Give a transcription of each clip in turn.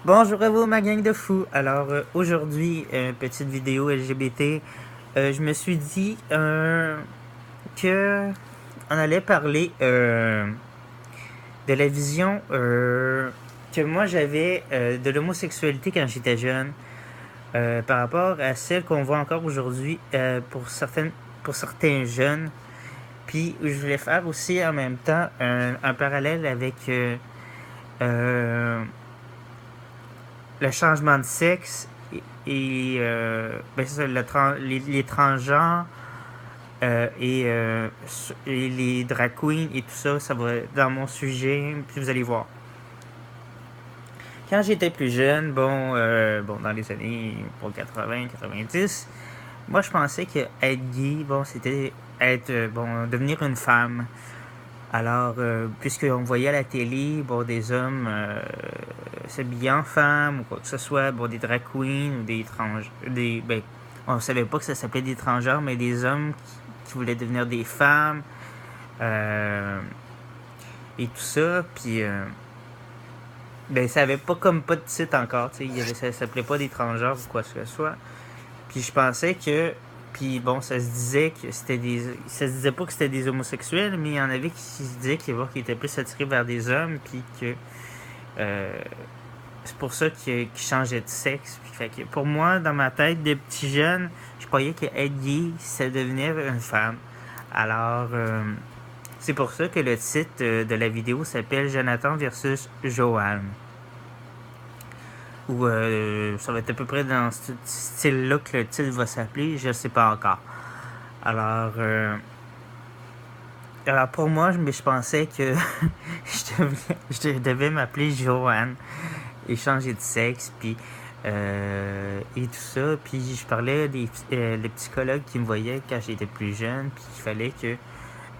Bonjour à vous, ma gang de fous. Alors, aujourd'hui, petite vidéo LGBT. Je me suis dit que on allait parler de la vision que moi j'avais de l'homosexualité quand j'étais jeune, par rapport à celle qu'on voit encore aujourd'hui pour certains jeunes. Puis, je voulais faire aussi en même temps un parallèle avec le changement de sexe ben c'est ça, les transgenres et les drag queens et tout ça, ça va dans mon sujet, puis vous allez voir. Quand j'étais plus jeune, dans les années 80-90, moi je pensais que être gay, c'était devenir une femme. Alors, puisqu'on voyait à la télé, des hommes s'habiller en femmes, ou quoi que ce soit, des drag queens, ou on savait pas que ça s'appelait des transgenres, mais des hommes qui voulaient devenir des femmes, et tout ça, puis, ça avait pas de titre encore, tu sais, ça s'appelait pas des transgenres ou quoi que ce soit. Puis je pensais que, ça se disait que ça se disait pas que c'était des homosexuels, mais il y en avait qui se disaient qu'ils étaient plus attirés vers des hommes, puis que c'est pour ça qu'ils changeaient de sexe. Puis fait que pour moi, dans ma tête de petit jeune, je croyais que être gay, c'est devenir une femme. Alors, c'est pour ça que le titre de la vidéo s'appelle Jonathan versus Joanne. Ou ça va être à peu près dans ce style-là que le titre va s'appeler, je sais pas encore. Alors, pour moi, je pensais que je devais m'appeler Joanne et changer de sexe, puis et tout ça. Puis je parlais des psychologues qui me voyaient quand j'étais plus jeune, puis qu'il fallait que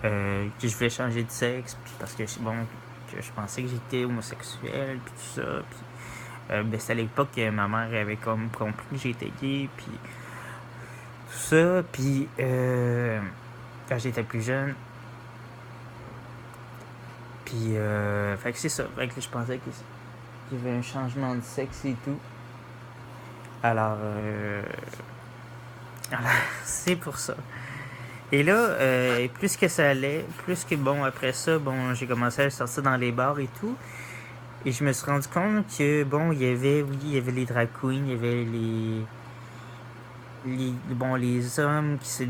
je voulais changer de sexe, puis parce que que je pensais que j'étais homosexuel, puis tout ça, puis c'est à l'époque que ma mère avait comme compris que j'étais gay, puis tout ça, puis quand j'étais plus jeune, puis fait que c'est ça, fait que je pensais qu'il y avait un changement de sexe et tout. Alors, c'est pour ça. Et là, plus que ça allait, plus que après ça, j'ai commencé à sortir dans les bars et tout. Et je me suis rendu compte que, il y avait les drag queens, il y avait les hommes qui se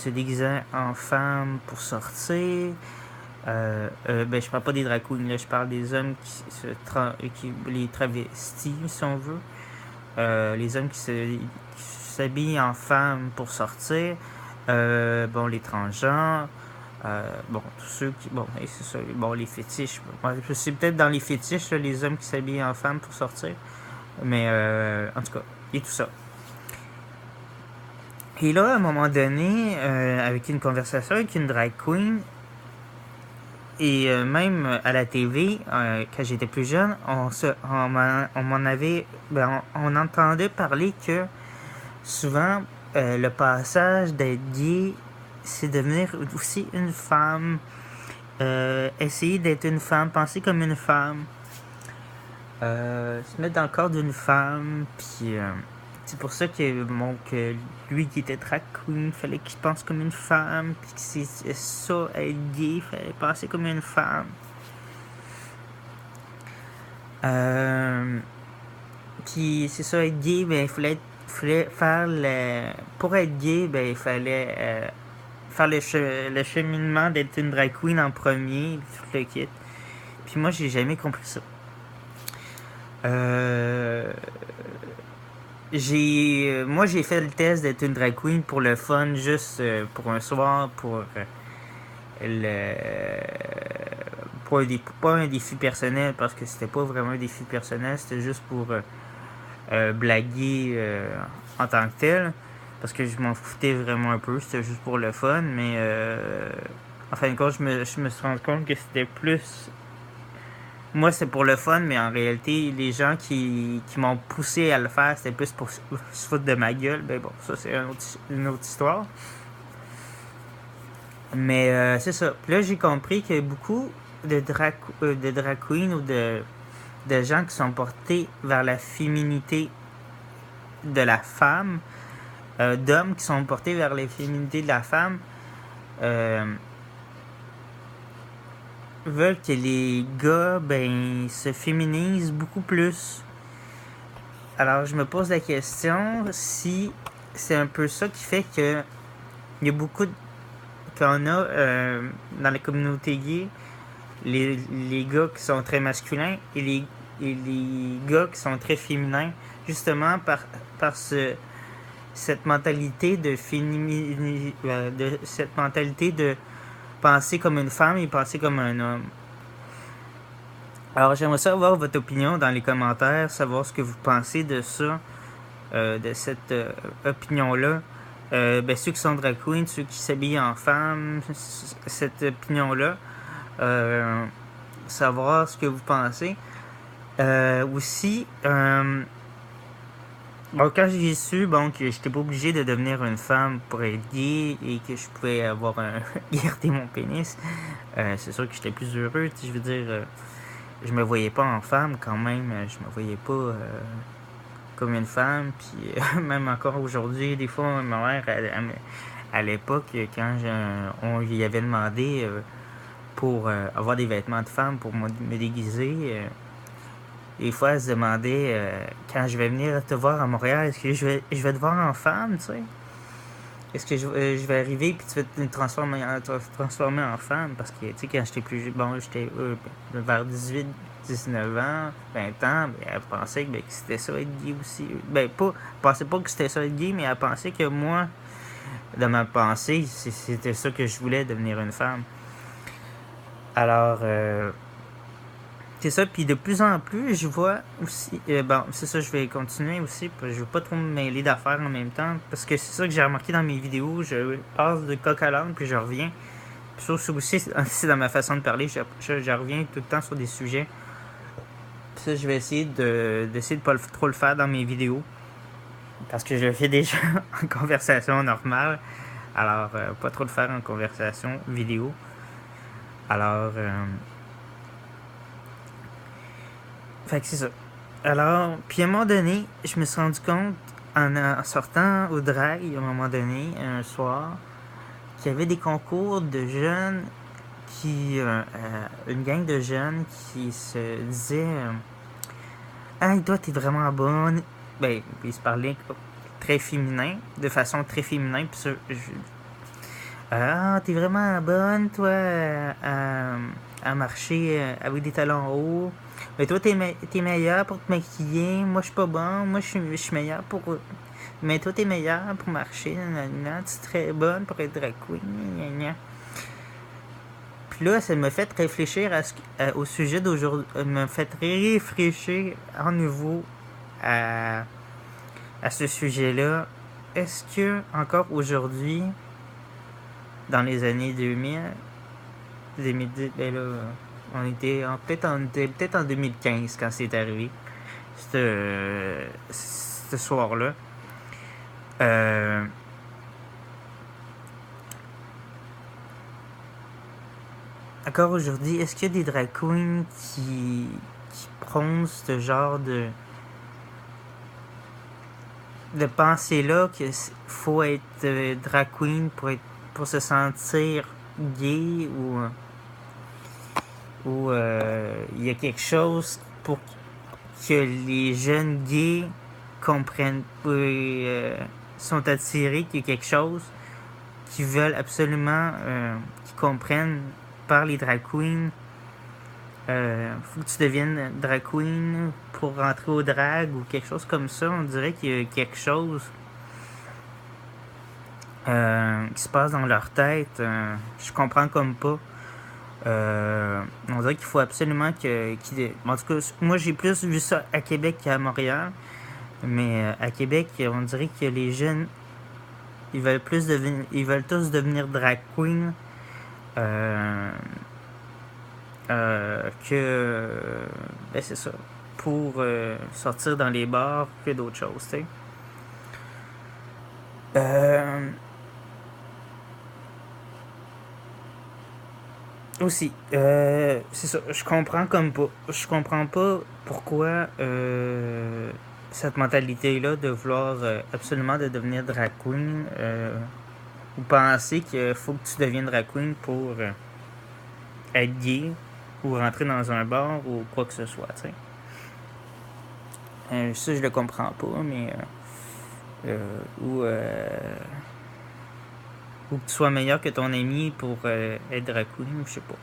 déguisaient en femmes pour sortir. Je parle pas des drag queens, là, je parle des hommes les travestis, si on veut. Les hommes qui s'habillent en femmes pour sortir. Les transgenres. Tous ceux qui. C'est ça. Les fétiches. C'est peut-être dans les fétiches, là, les hommes qui s'habillent en femmes pour sortir. Mais, en tout cas, et tout ça. Et là, à un moment donné, avec une conversation avec une drag queen, et même à la TV, quand j'étais plus jeune, on entendait parler que souvent, le passage d'être gay, c'est devenir aussi une femme, essayer d'être une femme, penser comme une femme, se mettre dans le corps d'une femme, puis c'est pour ça que lui qui était drag queen, fallait qu'il pense comme une femme, puis que c'est ça, être gay, fallait penser comme une femme. Puis c'est ça, être gay, il fallait faire pour être gay, il fallait faire le cheminement d'être une drag queen en premier, tout le kit. Puis moi, j'ai jamais compris ça. J'ai fait le test d'être une drag queen pour le fun, juste pour un soir, pas un défi personnel, parce que c'était pas vraiment un défi personnel, c'était juste pour blaguer en tant que tel, parce que je m'en foutais vraiment un peu, c'était juste pour le fun, mais en fin de compte, je me suis rendu compte que c'était plus... Moi, c'est pour le fun, mais en réalité, les gens qui m'ont poussé à le faire, c'était plus pour se foutre de ma gueule. Ça, c'est une autre histoire. Mais c'est ça. Puis là, j'ai compris que beaucoup de drag queens ou de de gens qui sont portés vers la féminité de la femme, d'hommes qui sont portés vers la féminité de la femme, veulent que les gars se féminisent beaucoup plus. Alors je me pose la question si c'est un peu ça qui fait que il y a beaucoup qu'on a dans la communauté gay les gars qui sont très masculins et les gars qui sont très féminins, justement par cette mentalité de cette mentalité de penser comme une femme et penser comme un homme. Alors j'aimerais savoir votre opinion dans les commentaires, savoir ce que vous pensez de ça, de cette opinion-là. Ceux qui sont drag queens, ceux qui s'habillent en femmes, cette opinion-là. Savoir ce que vous pensez. Aussi, quand j'ai su que j'étais pas obligé de devenir une femme pour être gay et que je pouvais avoir garder mon pénis, c'est sûr que j'étais plus heureux. Je veux dire, je me voyais pas en femme quand même, je me voyais pas comme une femme. Puis même encore aujourd'hui, des fois, ma mère, à l'époque, quand on lui avait demandé pour avoir des vêtements de femme, pour me déguiser, des fois, elle se demandait, quand je vais venir te voir à Montréal, est-ce que je vais te voir en femme, tu sais? Est-ce que je vais arriver puis tu vas te transformer en femme? Parce que, tu sais, quand j'étais plus j'étais vers 18, 19 ans, 20 ans, elle pensait que c'était ça être gay aussi. Elle pensait pas que c'était ça être gay, mais elle pensait que moi, dans ma pensée, c'était ça que je voulais, devenir une femme. Alors, c'est ça, puis de plus en plus, je vois aussi... c'est ça, je vais continuer aussi, parce que je veux pas trop me mêler d'affaires en même temps, parce que c'est ça que j'ai remarqué dans mes vidéos, je passe de coq à l'âne, puis je reviens. Puis ça aussi, c'est dans ma façon de parler, je reviens tout le temps sur des sujets. Puis ça, je vais essayer d'essayer de pas trop le faire dans mes vidéos, parce que je le fais déjà en conversation normale, alors pas trop le faire en conversation vidéo. Alors... fait que c'est ça. Alors, puis à un moment donné, je me suis rendu compte, en sortant au drag, à un moment donné, un soir, qu'il y avait des concours de jeunes une gang de jeunes qui se disaient hey, toi, t'es vraiment bonne. Ils se parlaient très féminin, de façon très féminin, puis ça, t'es vraiment bonne, toi, à marcher avec des talons hauts. Mais toi, t'es meilleur pour te maquiller. Moi, je suis pas bon. Moi, je suis meilleur pour... Mais toi, t'es meilleur pour marcher. Tu es très bonne pour être drag queen. Puis là, ça m'a fait réfléchir au sujet d'aujourd'hui. M'a fait réfléchir à nouveau à ce sujet-là. Est-ce que, encore aujourd'hui, dans les années 2000, 2010, on était peut-être en 2015 quand c'est arrivé, ce soir-là. Encore aujourd'hui, est-ce qu'il y a des drag queens qui prônent ce genre de pensée-là qu'il faut être drag queen pour se sentir gay ou il y a quelque chose pour que les jeunes gays comprennent, sont attirés, qu'il y a quelque chose qu'ils veulent absolument qu'ils comprennent par les drag queens. Faut que tu deviennes drag queen pour rentrer au drag ou quelque chose comme ça. On dirait qu'il y a quelque chose qui se passe dans leur tête. Je comprends comme pas. On dirait qu'il faut absolument en tout cas, moi j'ai plus vu ça à Québec qu'à Montréal. Mais à Québec, on dirait que les jeunes, ils veulent tous devenir drag queen c'est ça, pour sortir dans les bars que d'autres choses, tu sais. Aussi, c'est ça, je comprends pas pourquoi cette mentalité-là de vouloir absolument de devenir drag queen, ou penser qu'il faut que tu deviennes drag queen pour être gay ou rentrer dans un bar ou quoi que ce soit, tu sais. Ça, je le comprends pas, mais ou que tu sois meilleur que ton ami pour être drag queen, je sais pas.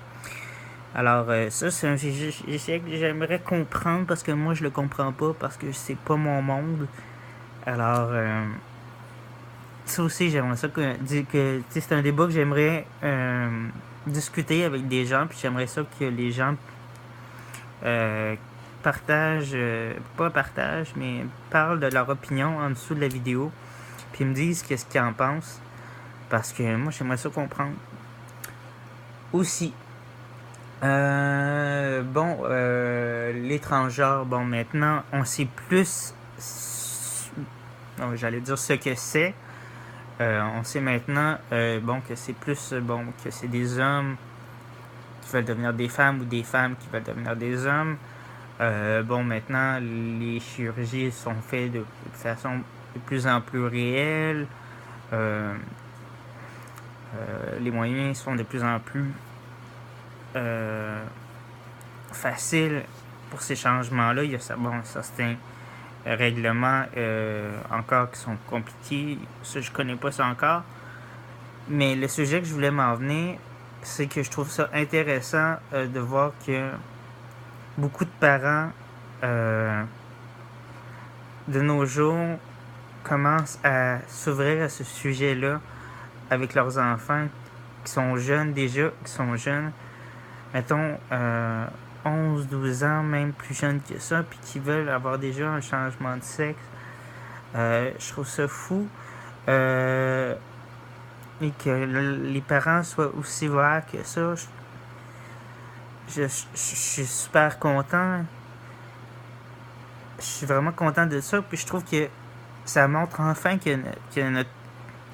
Alors, ça, c'est un sujet que j'aimerais comprendre parce que moi, je le comprends pas parce que c'est pas mon monde. Alors, ça aussi, j'aimerais ça que c'est un débat que j'aimerais discuter avec des gens, puis j'aimerais ça que les gens euh, pas partagent, mais parlent de leur opinion en dessous de la vidéo, puis me disent qu'est-ce qu'ils en pensent, parce que moi, j'aimerais ça comprendre. Aussi, l'étranger, bon, maintenant, on sait plus, j'allais dire ce que c'est. On sait maintenant, que c'est plus, que c'est des hommes qui veulent devenir des femmes ou des femmes qui veulent devenir des hommes. Maintenant, les chirurgies sont faites de façon de plus en plus réelle. Les moyens sont de plus en plus faciles pour ces changements-là. Il y a certains règlements encore qui sont compliqués. Ça, je connais pas ça encore. Mais le sujet que je voulais m'en venir, c'est que je trouve ça intéressant de voir que beaucoup de parents de nos jours commencent à s'ouvrir à ce sujet-là avec leurs enfants qui sont jeunes déjà, mettons 11-12 ans, même plus jeunes que ça, puis qui veulent avoir déjà un changement de sexe. Je trouve ça fou. Et que les parents soient aussi ouverts que ça. Je suis super content. Je suis vraiment content de ça. Puis je trouve que ça montre enfin que notre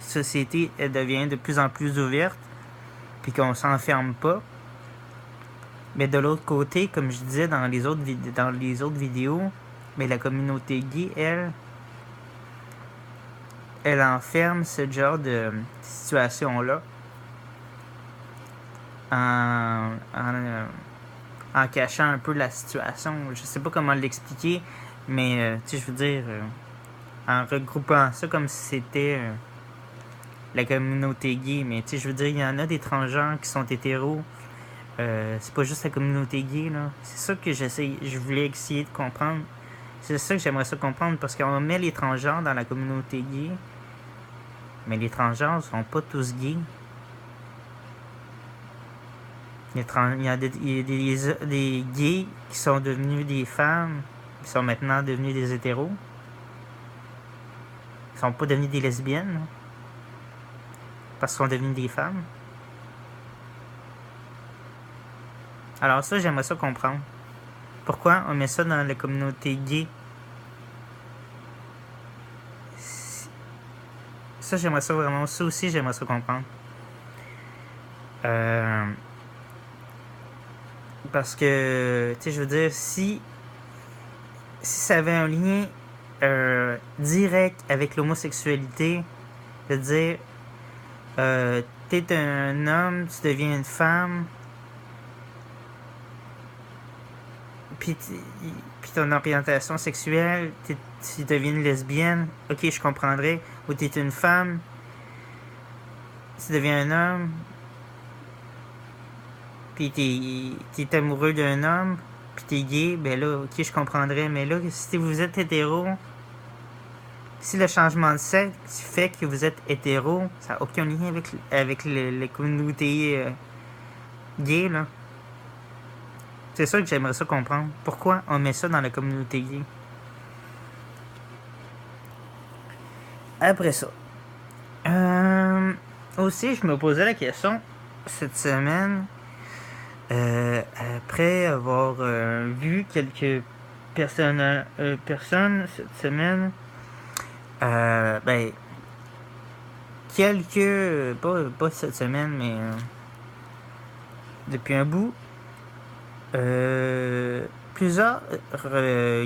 société elle devient de plus en plus ouverte. Puis qu'on s'enferme pas. Mais de l'autre côté, comme je disais dans les autres vidéos, mais la communauté gay, elle enferme ce genre de situation-là en cachant un peu la situation. Je sais pas comment l'expliquer, mais je veux dire, en regroupant ça comme si c'était la communauté gay. Mais je veux dire, il y en a des transgenres qui sont hétéros. C'est pas juste la communauté gay, là. C'est ça que je voulais essayer de comprendre. C'est ça que j'aimerais ça comprendre, parce qu'on met les transgenres dans la communauté gay, mais les transgenres sont pas tous gays. Il y a des gays qui sont devenus des femmes, qui sont maintenant devenus des hétéros. Ils sont pas devenus des lesbiennes, là, parce qu'ils sont devenus des femmes. Alors ça, j'aimerais ça comprendre. Pourquoi on met ça dans la communauté gay? Ça, j'aimerais ça vraiment. Ça aussi, j'aimerais ça comprendre. Parce que, je veux dire, si ça avait un lien direct avec l'homosexualité, de dire, t'es un homme, tu deviens une femme, puis ton orientation sexuelle, tu deviens une lesbienne, ok, je comprendrais. Ou t'es une femme, tu deviens un homme, puis t'es amoureux d'un homme, puis t'es gay, ben là, ok, je comprendrais. Mais là, si vous êtes hétéro, si le changement de sexe fait que vous êtes hétéro, ça n'a aucun lien avec les communautés gays, là. C'est ça que j'aimerais ça comprendre. Pourquoi on met ça dans la communauté gay? Après ça. Aussi, je me posais la question cette semaine, après avoir vu quelques personnes cette semaine, pas cette semaine, mais depuis un bout. Plusieurs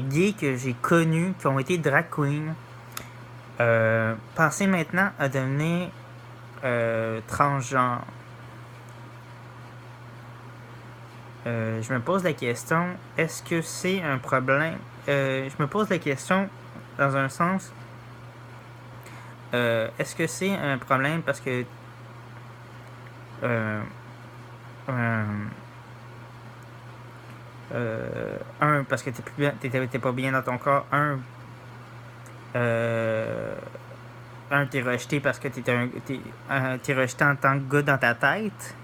gays que j'ai connus qui ont été drag queens pensez maintenant à devenir transgenre. Je me pose la question, est-ce que c'est un problème? Je me pose la question dans un sens, est-ce que c'est un problème parce que parce que t'es pas bien dans ton corps. T'es rejeté parce que t'es rejeté en tant que gars dans ta tête.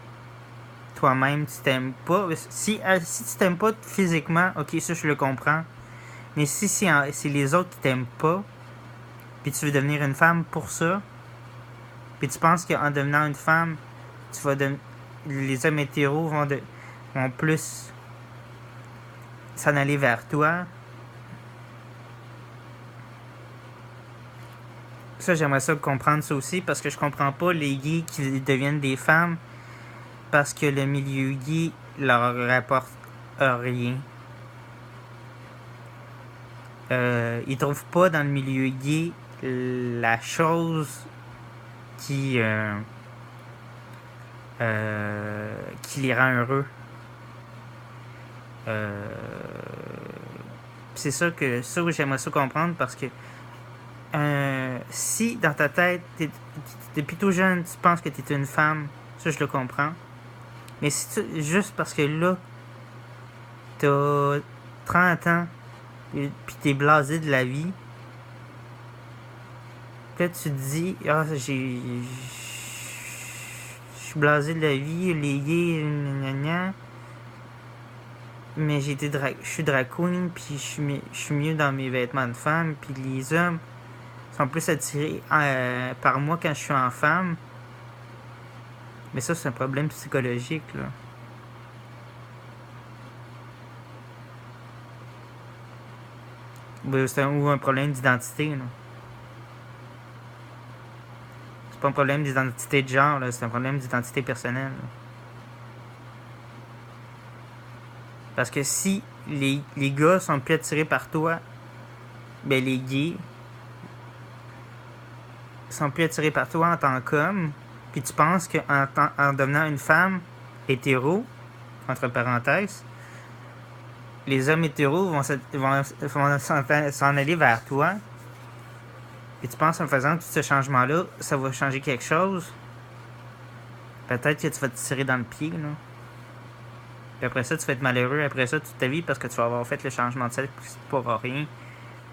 Toi-même, tu t'aimes pas. Si tu t'aimes pas physiquement, ok, ça je le comprends. Mais si c'est les autres qui t'aiment pas, puis tu veux devenir une femme pour ça, puis tu penses qu'en devenant une femme, les hommes hétéros vont plus s'en aller vers toi. Ça, j'aimerais ça comprendre ça aussi, parce que je comprends pas les gays qui deviennent des femmes parce que le milieu gay leur rapporte rien. Ils trouvent pas dans le milieu gay la chose qui les rend heureux. C'est ça que j'aimerais ça comprendre, parce que si dans ta tête depuis tout jeune tu penses que t'es une femme, ça je le comprends. Mais si juste parce que là t'as 30 ans puis t'es blasé de la vie, peut-être tu te dis je suis blasé de la vie, les gays, mais je suis drag queen, puis je suis mieux dans mes vêtements de femme, puis les hommes sont plus attirés par moi quand je suis en femme. Mais ça, c'est un problème psychologique, là. Ou un problème d'identité, là. C'est pas un problème d'identité de genre, là, c'est un problème d'identité personnelle, là. Parce que si les gars sont plus attirés par toi, ben les gays sont plus attirés par toi en tant qu'homme, puis tu penses qu'en devenant une femme hétéro, entre parenthèses, les hommes hétéros vont s'en aller vers toi, puis tu penses en faisant tout ce changement-là, ça va changer quelque chose. Peut-être que tu vas te tirer dans le pied, là. Puis après ça, tu vas être malheureux après ça toute ta vie parce que tu vas avoir fait le changement de sexe pour rien.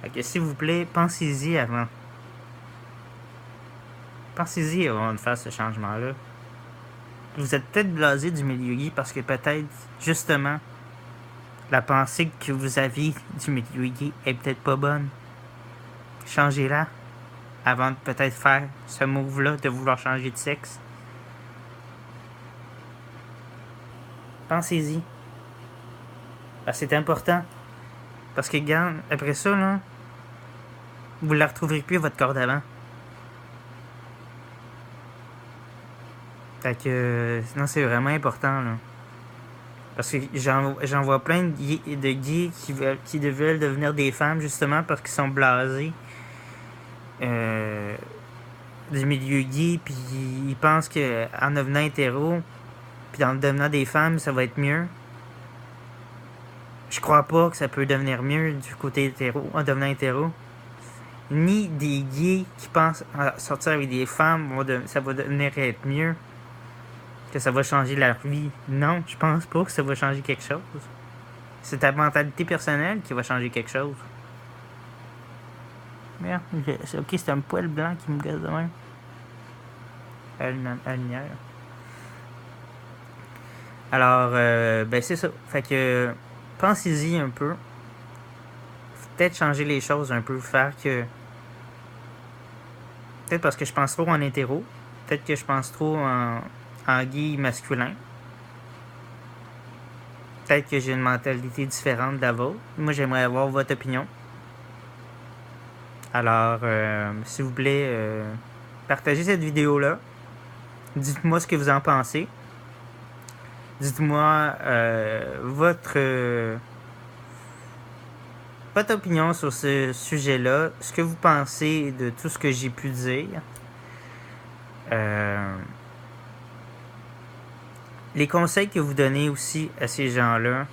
Fait que s'il vous plaît, pensez-y avant. Pensez-y avant de faire ce changement-là. Vous êtes peut-être blasé du milieu gay parce que peut-être, justement, la pensée que vous aviez du milieu gay est peut-être pas bonne. Changez-la avant de peut-être faire ce move-là de vouloir changer de sexe. Pensez-y. C'est important. Parce que, regarde, après ça, là, vous ne la retrouverez plus, votre corps d'avant. Fait que, sinon, c'est vraiment important, là. Parce que j'en vois plein de gays qui veulent devenir des femmes, justement, parce qu'ils sont blasés du milieu gay, puis ils pensent qu'en devenant hétéro, puis en devenant des femmes, ça va être mieux. Je crois pas que ça peut devenir mieux du côté hétéro, en devenant hétéro. Ni des gays qui pensent sortir avec des femmes, ça va devenir être mieux. Que ça va changer leur vie. Non, je pense pas que ça va changer quelque chose. C'est ta mentalité personnelle qui va changer quelque chose. Merde, ok, c'est un poil blanc qui me gosse de même. À la lumière. Alors, ben c'est ça. Fait que, pensez-y un peu. Peut-être changer les choses un peu. Faire que... Peut-être parce que je pense trop en hétéro. Peut-être que je pense trop en gay masculin. Peut-être que j'ai une mentalité différente de la vôtre. Moi, j'aimerais avoir votre opinion. Alors, s'il vous plaît, partagez cette vidéo-là. Dites-moi ce que vous en pensez. Dites-moi votre opinion sur ce sujet-là, ce que vous pensez de tout ce que j'ai pu dire. Les conseils que vous donnez aussi à ces gens-là,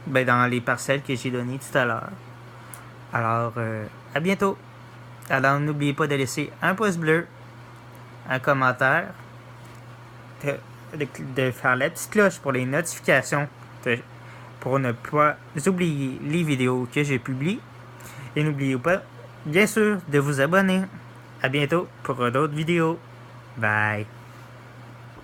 ben dans les parcelles que j'ai données tout à l'heure. Alors, à bientôt. Alors, n'oubliez pas de laisser un pouce bleu, un commentaire, de faire la petite cloche pour les notifications, pour ne pas oublier les vidéos que je publie. Et n'oubliez pas, bien sûr, de vous abonner. À bientôt pour d'autres vidéos. Bye.